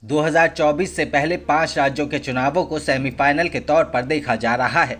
2024 से पहले 5 राज्यों के चुनावों को सेमीफाइनल के तौर पर देखा जा रहा है।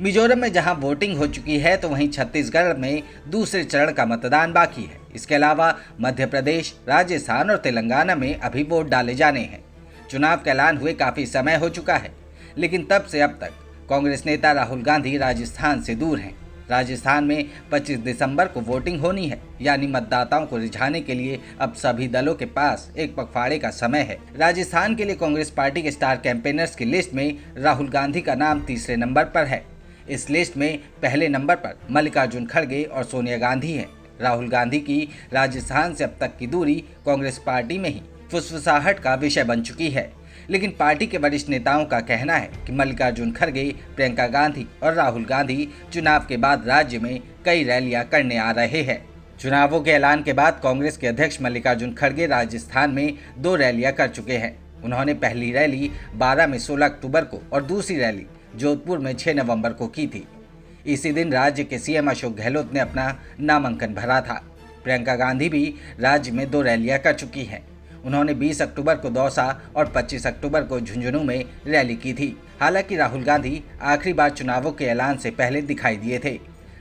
मिजोरम में जहां वोटिंग हो चुकी है तो वहीं छत्तीसगढ़ में दूसरे चरण का मतदान बाकी है। इसके अलावा मध्य प्रदेश, राजस्थान और तेलंगाना में अभी वोट डाले जाने हैं। चुनाव का ऐलान हुए काफी समय हो चुका है, लेकिन तब से अब तक कांग्रेस नेता राहुल गांधी राजस्थान से दूर हैं। राजस्थान में 25 दिसंबर को वोटिंग होनी है, यानी मतदाताओं को रिझाने के लिए अब सभी दलों के पास एक पखवाड़े का समय है। राजस्थान के लिए कांग्रेस पार्टी के स्टार कैंपेनर्स की लिस्ट में राहुल गांधी का नाम तीसरे नंबर पर है। इस लिस्ट में पहले नंबर पर मल्लिकार्जुन खड़गे और सोनिया गांधी हैं। राहुल गांधी की राजस्थान से अब तक की दूरी कांग्रेस पार्टी में ही फुसफुसाहट का विषय बन चुकी है, लेकिन पार्टी के वरिष्ठ नेताओं का कहना है कि मल्लिकार्जुन खड़गे, प्रियंका गांधी और राहुल गांधी चुनाव के बाद राज्य में कई रैलियां करने आ रहे हैं। चुनावों के ऐलान के बाद कांग्रेस के अध्यक्ष मल्लिकार्जुन खड़गे राजस्थान में 2 रैलियां कर चुके हैं। उन्होंने पहली रैली 12 में 16 अक्टूबर को और दूसरी रैली जोधपुर में 6 नवंबर को की थी। इसी दिन राज्य के सीएम अशोक गहलोत ने अपना नामांकन भरा था। प्रियंका गांधी भी राज्य में 2 रैलियां कर चुकी हैं। उन्होंने 20 अक्टूबर को दौसा और 25 अक्टूबर को झुंझुनू में रैली की थी। हालांकि राहुल गांधी आखिरी बार चुनावों के ऐलान से पहले दिखाई दिए थे।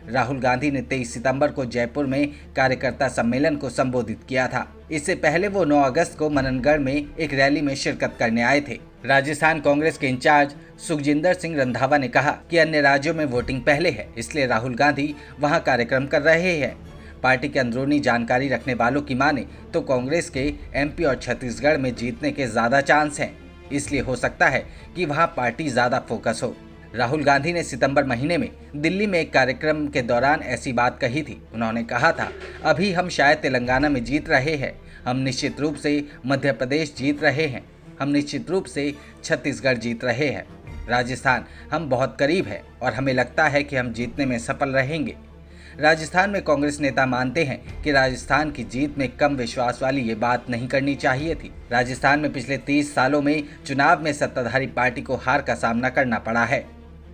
राहुल गांधी ने 23 सितंबर को जयपुर में कार्यकर्ता सम्मेलन को संबोधित किया था। इससे पहले वो 9 अगस्त को मननगढ़ में एक रैली में शिरकत करने आए थे। राजस्थान कांग्रेस के इंचार्ज सुखजिंदर सिंह रंधावा ने कहा कि अन्य राज्यों में वोटिंग पहले है, इसलिए राहुल गांधी वहां कार्यक्रम कर रहे हैं। पार्टी के अंदरूनी जानकारी रखने वालों की माने तो कांग्रेस के एमपी और छत्तीसगढ़ में जीतने के ज्यादा चांस हैं, इसलिए हो सकता है कि वहां पार्टी ज्यादा फोकस हो। राहुल गांधी ने सितंबर महीने में दिल्ली में एक कार्यक्रम के दौरान ऐसी बात कही थी। उन्होंने कहा था, अभी हम शायद तेलंगाना में जीत रहे हैं, हम निश्चित रूप से मध्य प्रदेश जीत रहे हैं, हम निश्चित रूप से छत्तीसगढ़ जीत रहे हैं। राजस्थान हम बहुत करीब है और हमें लगता है कि हम जीतने में सफल रहेंगे। राजस्थान में कांग्रेस नेता मानते हैं कि राजस्थान की जीत में कम विश्वास वाली ये बात नहीं करनी चाहिए थी। राजस्थान में पिछले 30 सालों में चुनाव में सत्ताधारी पार्टी को हार का सामना करना पड़ा है।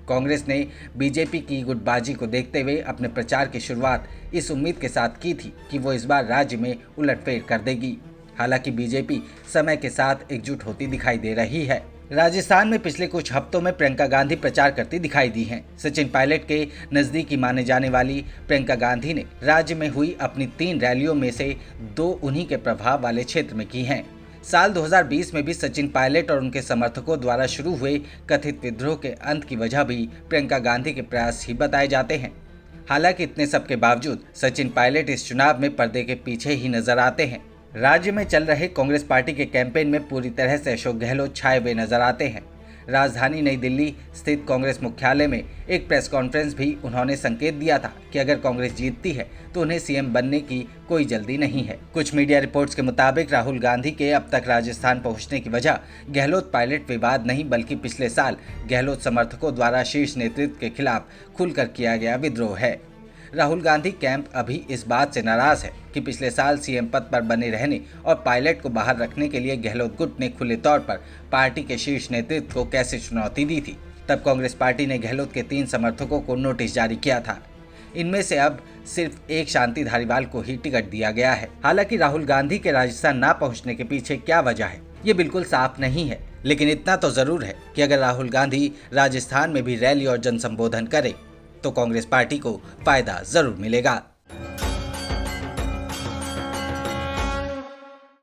कांग्रेस ने बीजेपी की गुटबाजी को देखते हुए अपने प्रचार की शुरुआत इस उम्मीद के साथ की थी कि वो इस बार राज्य में उलटफेर कर देगी। हालांकि बीजेपी समय के साथ एकजुट होती दिखाई दे रही है। राजस्थान में पिछले कुछ हफ्तों में प्रियंका गांधी प्रचार करती दिखाई दी हैं। सचिन पायलट के नजदीकी माने जाने वाली प्रियंका गांधी ने राज्य में हुई अपनी 3 रैलियों में से 2 उन्हीं के प्रभाव वाले क्षेत्र में की हैं। साल 2020 में भी सचिन पायलट और उनके समर्थकों द्वारा शुरू हुए कथित विद्रोह के अंत की वजह भी प्रियंका गांधी के प्रयास ही बताए जाते हैं। हालांकि इतने सब के बावजूद सचिन पायलट इस चुनाव में पर्दे के पीछे ही नजर आते हैं। राज्य में चल रहे कांग्रेस पार्टी के कैंपेन में पूरी तरह से अशोक गहलोत छाए हुए नजर आते हैं। राजधानी नई दिल्ली स्थित कांग्रेस मुख्यालय में एक प्रेस कॉन्फ्रेंस भी उन्होंने संकेत दिया था कि अगर कांग्रेस जीतती है तो उन्हें सीएम बनने की कोई जल्दी नहीं है। कुछ मीडिया रिपोर्ट्स के मुताबिक राहुल गांधी के अब तक राजस्थान पहुंचने की वजह गहलोत पायलट विवाद नहीं, बल्कि पिछले साल गहलोत समर्थकों द्वारा शीर्ष नेतृत्व के खिलाफ खुलकर किया गया विद्रोह है। राहुल गांधी कैंप अभी इस बात से नाराज है कि पिछले साल सीएम पद पर बने रहने और पायलट को बाहर रखने के लिए गहलोत गुट ने खुले तौर पर पार्टी के शीर्ष नेतृत्व को कैसे चुनौती दी थी। तब कांग्रेस पार्टी ने गहलोत के 3 समर्थकों को नोटिस जारी किया था। इनमें से अब सिर्फ एक शांति धारीवाल को ही टिकट दिया गया है। हालांकि राहुल गांधी के राजस्थान ना पहुंचने के पीछे क्या वजह है, ये बिल्कुल साफ नहीं है, लेकिन इतना तो जरूर है कि अगर राहुल गांधी राजस्थान में भी रैली और जनसंबोधन करे तो कांग्रेस पार्टी को फायदा जरूर मिलेगा।